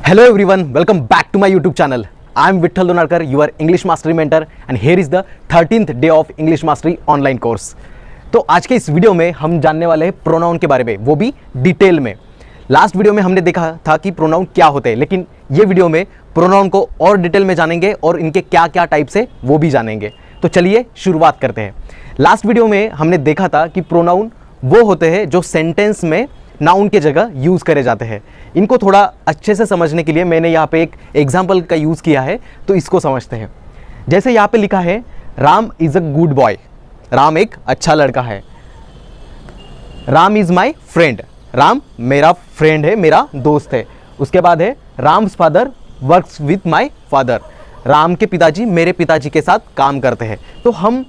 Hello everyone, welcome back to my YouTube channel. I am Vitthal Donarkar, your English Mastery Mentor and here is the 13th day of English Mastery online course. तो आज के इस video में हम जानने वाले हैं pronoun के बारे में, वो भी डिटेल में। लास्ट वीडियो में हमने देखा था कि प्रोनाउन क्या होते हैं, लेकिन ये वीडियो में प्रोनाउन को और डिटेल में जानेंगे और इनके क्या क्या टाइप्स है वो भी जानेंगे। तो चलिए शुरुआत करते हैं। लास्ट वीडियो में हमने देखा था कि प्रोनाउन वो होते हैं जो सेंटेंस में नाउन के जगह यूज़ करे जाते हैं। इनको थोड़ा अच्छे से समझने के लिए मैंने यहाँ पे एक एग्जाम्पल का यूज़ किया है, तो इसको समझते हैं। जैसे यहाँ पे लिखा है Ram is a good boy, Ram एक अच्छा लड़का है। Ram is my friend, Ram मेरा फ्रेंड है, मेरा दोस्त है। उसके बाद है Ram's father works with my father, Ram के पिताजी मेरे पिताजी के साथ काम करते हैं। तो हम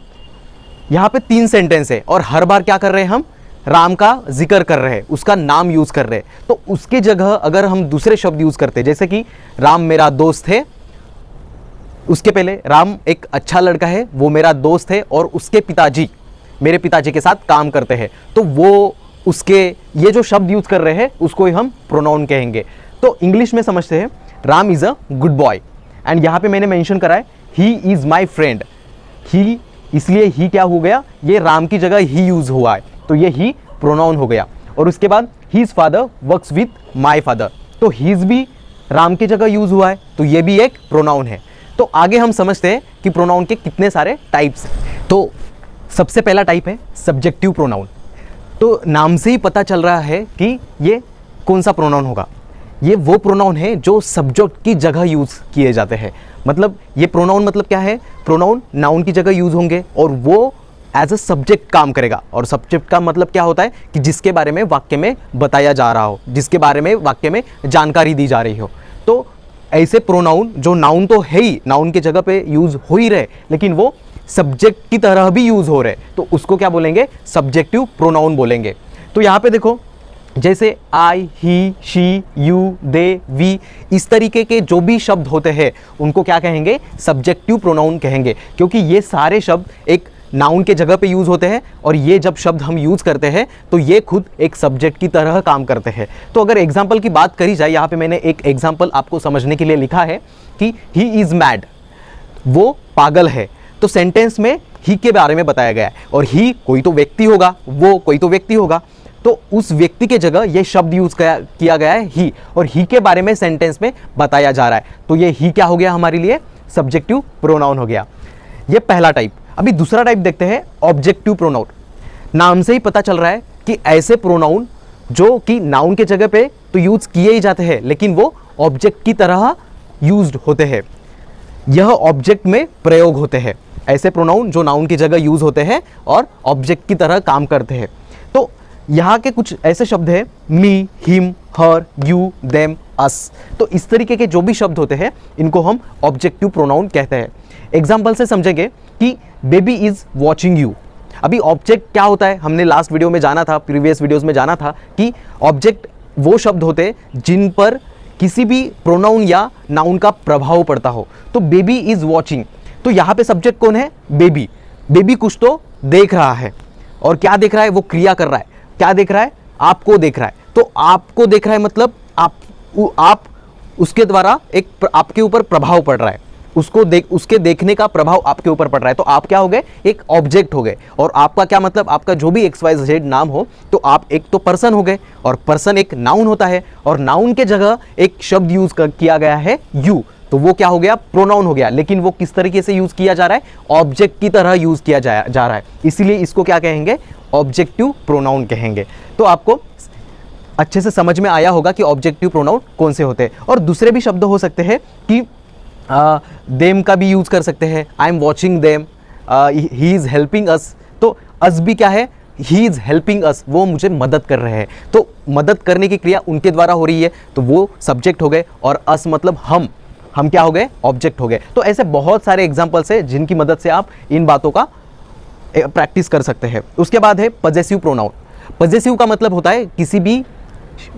यहाँ पे 3 सेंटेंस है और हर बार क्या कर रहे हैं, हम राम का जिक्र कर रहे हैं, उसका नाम यूज़ कर रहे हैं। तो उसके जगह अगर हम दूसरे शब्द यूज़ करते हैं, जैसे कि राम मेरा दोस्त है, उसके पहले राम एक अच्छा लड़का है, वो मेरा दोस्त है और उसके पिताजी मेरे पिताजी के साथ काम करते हैं, तो वो उसके ये जो शब्द यूज़ कर रहे हैं उसको ही हम प्रोनाउन कहेंगे। तो इंग्लिश में समझते हैं Ram is a good boy and यहाँ पे मैंने मेंशन करा है ही इज़ माई फ्रेंड। ही, इसलिए ही क्या हो गया, ये राम की जगह ही यूज़ हुआ है, तो ये ही प्रोनाउन हो गया। और उसके बाद his father works with my father, तो हीज भी राम की जगह यूज हुआ है, तो ये भी एक प्रोनाउन है। तो आगे हम समझते हैं कि प्रोनाउन के कितने सारे टाइप्स हैं। तो सबसे पहला टाइप है सब्जेक्टिव प्रोनाउन। तो नाम से ही पता चल रहा है कि ये कौन सा प्रोनाउन होगा। ये वो प्रोनाउन है जो सब्जेक्ट की जगह यूज़ किए जाते हैं। मतलब ये प्रोनाउन मतलब क्या है, प्रोनाउन नाउन की जगह यूज़ होंगे और वो एज अ सब्जेक्ट काम करेगा। और सब्जेक्ट का मतलब क्या होता है कि जिसके बारे में वाक्य में बताया जा रहा हो, जिसके बारे में वाक्य में जानकारी दी जा रही हो। तो ऐसे प्रोनाउन जो नाउन तो है ही, नाउन की जगह पे यूज़ हो ही रहे, लेकिन वो सब्जेक्ट की तरह भी यूज़ हो रहे, तो उसको क्या बोलेंगे, सब्जेक्टिव प्रोनाउन बोलेंगे। तो यहाँ पे देखो, जैसे आई, ही, शी, यू, दे, वी, इस तरीके के जो भी शब्द होते हैं उनको क्या कहेंगे, सब्जेक्टिव प्रोनाउन कहेंगे, क्योंकि ये सारे शब्द एक नाउन के जगह पे यूज़ होते हैं और ये जब शब्द हम यूज़ करते हैं तो ये खुद एक सब्जेक्ट की तरह काम करते हैं। तो अगर एग्जाम्पल की बात करी जाए, यहाँ पे मैंने एक एग्जाम्पल आपको समझने के लिए लिखा है कि ही इज़ मैड, वो पागल है। तो सेंटेंस में ही के बारे में बताया गया है और ही कोई तो व्यक्ति होगा, वो कोई तो व्यक्ति होगा, तो उस व्यक्ति के जगह ये शब्द यूज़ किया गया है ही, और ही के बारे में सेंटेंस में बताया जा रहा है, तो ये ही क्या हो गया हमारे लिए, सब्जेक्टिव प्रोनाउन हो गया। ये पहला टाइप। अभी दूसरा टाइप देखते हैं ऑब्जेक्टिव प्रोनाउन। नाम से ही पता चल रहा है कि ऐसे प्रोनाउन जो कि नाउन के जगह पे तो यूज किए ही जाते हैं, लेकिन वो ऑब्जेक्ट की तरह यूज्ड होते हैं, यह ऑब्जेक्ट में प्रयोग होते हैं। ऐसे प्रोनाउन जो नाउन की जगह यूज होते हैं और ऑब्जेक्ट की तरह काम करते हैं। तो यहाँ के कुछ ऐसे शब्द हैं, मी, हिम, हर, यू, देम, अस। तो इस तरीके के जो भी शब्द होते हैं इनको हम ऑब्जेक्टिव प्रोनाउन कहते हैं। एग्जाम्पल से समझेंगे कि बेबी इज वॉचिंग यू। अभी ऑब्जेक्ट क्या होता है, हमने लास्ट वीडियो में जाना था, प्रीवियस वीडियोस में जाना था कि ऑब्जेक्ट वो शब्द होते हैं जिन पर किसी भी प्रोनाउन या नाउन का प्रभाव पड़ता हो। तो बेबी इज वॉचिंग, तो यहाँ पे सब्जेक्ट कौन है, बेबी। बेबी कुछ तो देख रहा है, और क्या देख रहा है, वो क्रिया कर रहा है। क्या देख रहा है, आपको देख रहा है। तो आपको देख रहा है मतलब आप उसके द्वारा एक आपके ऊपर प्रभाव पड़ रहा है, उसके देखने का प्रभाव आपके ऊपर पड़ रहा है। तो आप क्या हो गए, एक ऑब्जेक्ट हो गए। और आपका क्या मतलब, आपका जो भी XYZ नाम हो, तो आप एक तो पर्सन हो गए, और पर्सन एक नाउन होता है, और नाउन के जगह एक शब्द यूज किया गया है यू, तो वो क्या हो गया, प्रोनाउन हो गया। लेकिन वो किस तरीके से यूज किया जा रहा है, ऑब्जेक्ट की तरह यूज किया जा रहा है, इसीलिए इसको क्या कहेंगे, ऑब्जेक्टिव प्रोनाउन कहेंगे। तो आपको अच्छे से समझ में आया होगा कि ऑब्जेक्टिव प्रोनाउन कौन से होते हैं। और दूसरे भी शब्द हो सकते हैं कि देम का भी यूज़ कर सकते हैं, I am watching them, he is helping us. तो अस भी क्या है, ही इज़ हेल्पिंग अस, वो मुझे मदद कर रहे हैं। तो मदद करने की क्रिया उनके द्वारा हो रही है, तो वो सब्जेक्ट हो गए, और अस मतलब हम क्या हो गए, ऑब्जेक्ट हो गए। तो ऐसे बहुत सारे एग्जाम्पल्स हैं जिनकी मदद से आप इन बातों का प्रैक्टिस कर सकते हैं। उसके बाद है पजेसिव प्रोनाउन। पजेसिव का मतलब होता है किसी भी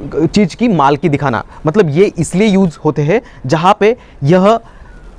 चीज़ की मालकी दिखाना। मतलब ये इसलिए यूज होते हैं जहाँ पे यह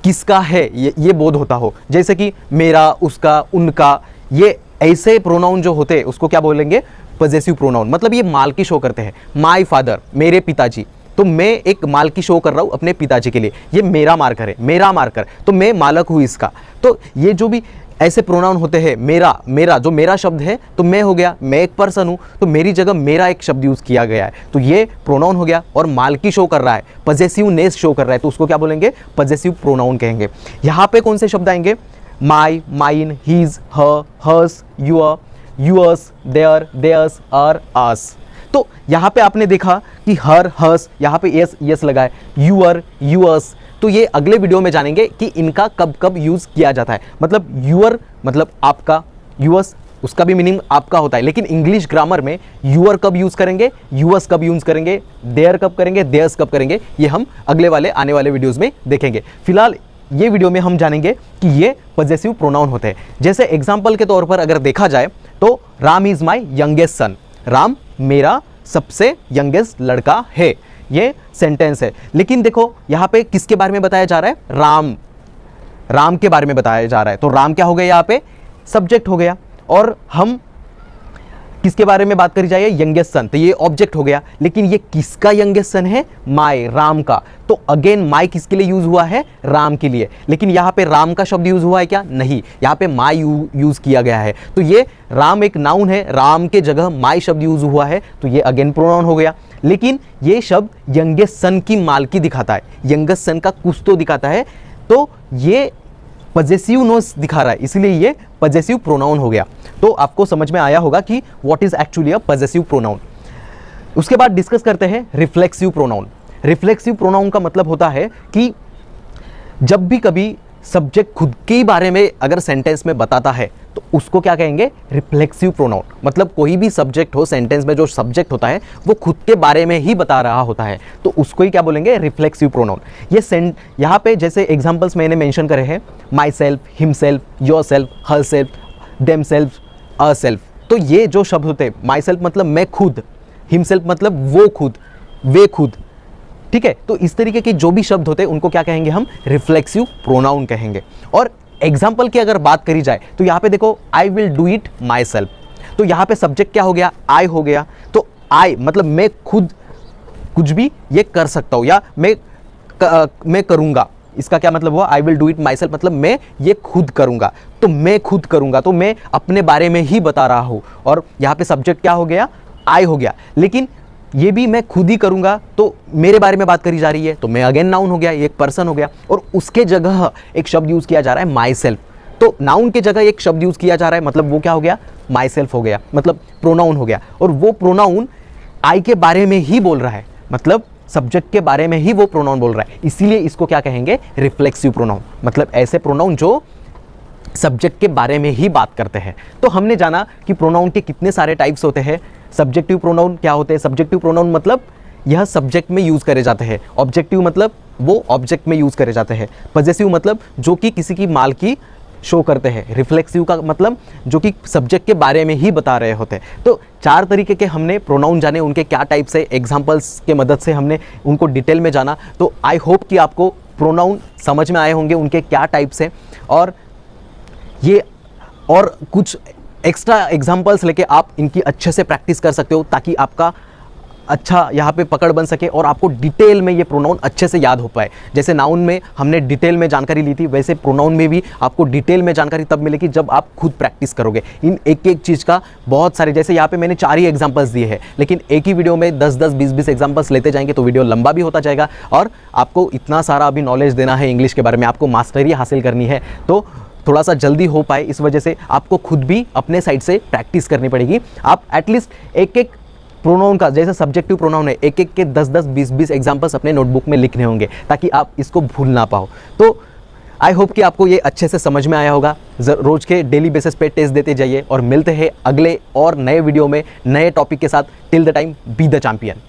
किसका है ये बोध होता हो, जैसे कि मेरा, उसका, उनका। ये ऐसे प्रोनाउन जो होते हैं उसको क्या बोलेंगे, पजेसिव प्रोनाउन। मतलब ये मालकी शो करते हैं। माय फादर, मेरे पिताजी, तो मैं एक मालकी शो कर रहा हूँ अपने पिताजी के लिए, ये मेरा मार्कर है, मेरा मार्कर, तो मैं मालक हूँ इसका। तो ये जो भी ऐसे प्रोनाउन होते हैं, मेरा, मेरा जो मेरा शब्द है तो मैं हो गया, मैं एक पर्सन हूँ तो मेरी जगह मेरा एक शब्द यूज़ किया गया है, तो ये प्रोनाउन हो गया। और मालकी शो कर रहा है, पजेसिवनेस शो कर रहा है, तो उसको क्या बोलेंगे, पजेसिव प्रोनाउन कहेंगे। यहाँ पे कौन से शब्द आएंगे, my, mine, his, her, hers, your, yours, their, theirs, our, ours. तो यहाँ पे आपने देखा कि हर, हर्स, यहाँ पे यस यस लगा है, यूअर, यूअर्स। तो ये अगले वीडियो में जानेंगे कि इनका कब कब यूज़ किया जाता है। मतलब यूअर मतलब आपका, यूअर्स उसका भी मीनिंग आपका होता है, लेकिन इंग्लिश ग्रामर में यूअर कब यूज़ करेंगे, यूअर्स कब यूज़ करेंगे, देयर कब करेंगे, देयर्स कब करेंगे, ये हम अगले वाले आने वाले वीडियोज़ में देखेंगे। फिलहाल ये वीडियो में हम जानेंगे कि ये पजेसिव प्रोनाउन होते हैं। जैसे एग्जाम्पल के तौर पर अगर देखा जाए तो Ram is my youngest son, Ram मेरा सबसे यंगेस्ट लड़का है, ये सेंटेंस है। लेकिन देखो यहाँ पे किसके बारे में बताया जा रहा है, राम, राम के बारे में बताया जा रहा है, तो राम क्या हो गया, यहाँ पे सब्जेक्ट हो गया। और हम किसके बारे में बात करी जाए, यंगेस्ट सन, तो ये ऑब्जेक्ट हो गया। लेकिन ये किसका यंगेस्ट सन है, माय, राम का, तो अगेन माय किसके लिए यूज हुआ है, राम के लिए। लेकिन यहाँ पे राम का शब्द यूज हुआ है क्या, नहीं, यहाँ पे माय यूज किया गया है। तो ये राम एक नाउन है, राम के जगह माय शब्द यूज हुआ है, तो ये अगेन प्रोनाउन हो गया। लेकिन ये शब्द यंगेस्ट सन की मालकी दिखाता है, यंगेस्ट सन का कुछ तो दिखाता है, तो ये पजेसिवनेस दिखा रहा है, इसलिए ये पजेसिव प्रोनाउन हो गया। तो आपको समझ में आया होगा कि what is actually a possessive pronoun. उसके बाद डिस्कस करते हैं रिफ्लेक्सिव प्रोनाउन। रिफ्लेक्सिव प्रोनाउन का मतलब होता है कि जब भी कभी सब्जेक्ट खुद के बारे में अगर सेंटेंस में बताता है तो उसको क्या कहेंगे, रिफ्लेक्सिव प्रोनाउन। मतलब कोई भी सब्जेक्ट हो, सेंटेंस में जो सब्जेक्ट होता है वो खुद के बारे में ही बता रहा होता है, तो उसको ही क्या बोलेंगे, रिफ्लेक्सिव प्रोनाउन। ये यहाँ पे जैसे एग्जांपल्स मैंने मेंशन करे हैं, my self, him self, your self, her self, them self, a self. तो ये जो शब्द होते हैं, माई सेल्फ मतलब मैं खुद, हिम सेल्फ मतलब वो खुद, वे खुद, ठीक है। तो इस तरीके के जो भी शब्द होते हैं उनको क्या कहेंगे हम, रिफ्लेक्सिव प्रोनाउन कहेंगे। और एग्जाम्पल की अगर बात करी जाए तो यहाँ पे देखो, I will do it my self, तो यहाँ पे सब्जेक्ट क्या हो गया, आई हो गया। तो आई मतलब मैं खुद कुछ भी ये कर सकता हूँ, या मैं करूँगा, इसका क्या मतलब हुआ, I will do it my self मतलब मैं ये खुद करूँगा। तो मैं खुद करूँगा, तो मैं अपने बारे में ही बता रहा हूँ, और यहाँ पे सब्जेक्ट क्या हो गया, आई हो गया। लेकिन ये भी मैं खुद ही करूंगा, तो मेरे बारे में बात करी जा रही है, तो मैं अगेन नाउन हो गया, एक पर्सन हो गया। और उसके जगह एक शब्द यूज किया जा रहा है, माई सेल्फ। तो नाउन के जगह एक शब्द यूज किया जा रहा है, मतलब वो क्या हो गया, माई सेल्फ हो गया, मतलब प्रोनाउन हो गया। और वो प्रोनाउन आई के बारे में ही बोल रहा है, मतलब सब्जेक्ट के बारे में ही वो प्रोनाउन बोल रहा है, इसीलिए इसको क्या कहेंगे, रिफ्लेक्सिव प्रोनाउन। मतलब ऐसे प्रोनाउन जो सब्जेक्ट के बारे में ही बात करते हैं। तो हमने जाना कि प्रोनाउन के कितने सारे टाइप्स होते हैं। सब्जेक्टिव प्रोनाउन क्या होते हैं, सब्जेक्टिव प्रोनाउन मतलब यह सब्जेक्ट में यूज करे जाते हैं। ऑब्जेक्टिव मतलब वो ऑब्जेक्ट में यूज करे जाते हैं। पजेसिव मतलब जो कि किसी की मालकी शो करते हैं। रिफ्लेक्सिव का मतलब जो कि सब्जेक्ट के बारे में ही बता रहे होते हैं। तो 4 तरीके के हमने प्रोनाउन जाने, उनके क्या टाइप्स है, एग्जाम्पल्स के मदद से हमने उनको डिटेल में जाना। तो आई होप कि आपको प्रोनाउन समझ में आए होंगे, उनके क्या टाइप्स हैं, और ये और कुछ एक्स्ट्रा एग्जाम्पल्स लेके आप इनकी अच्छे से प्रैक्टिस कर सकते हो, ताकि आपका अच्छा यहाँ पे पकड़ बन सके और आपको डिटेल में ये प्रोनाउन अच्छे से याद हो पाए। जैसे नाउन में हमने डिटेल में जानकारी ली थी, वैसे प्रोनाउन में भी आपको डिटेल में जानकारी तब मिलेगी जब आप खुद प्रैक्टिस करोगे। इन एक एक चीज़ का बहुत सारे, जैसे यहाँ पे मैंने 4 ही एग्जाम्पल्स दिए हैं, लेकिन एक ही वीडियो में 10-10, 20-20 एग्जाम्पल्स लेते जाएंगे तो वीडियो लंबा भी होता जाएगा। और आपको इतना सारा अभी नॉलेज देना है इंग्लिश के बारे में, आपको मास्टरी हासिल करनी है, तो थोड़ा सा जल्दी हो पाए, इस वजह से आपको खुद भी अपने साइड से प्रैक्टिस करनी पड़ेगी। आप एटलीस्ट एक प्रोनाउन का, जैसे सब्जेक्टिव प्रोनाउन है, एक के 10-10, 20-20 एग्जाम्पल्स अपने नोटबुक में लिखने होंगे, ताकि आप इसको भूल ना पाओ। तो आई होप कि आपको ये अच्छे से समझ में आया होगा। रोज के डेली बेसिस पे टेस्ट देते जाइए, और मिलते हैं अगले और नए वीडियो में नए टॉपिक के साथ। Till the time, be the champion.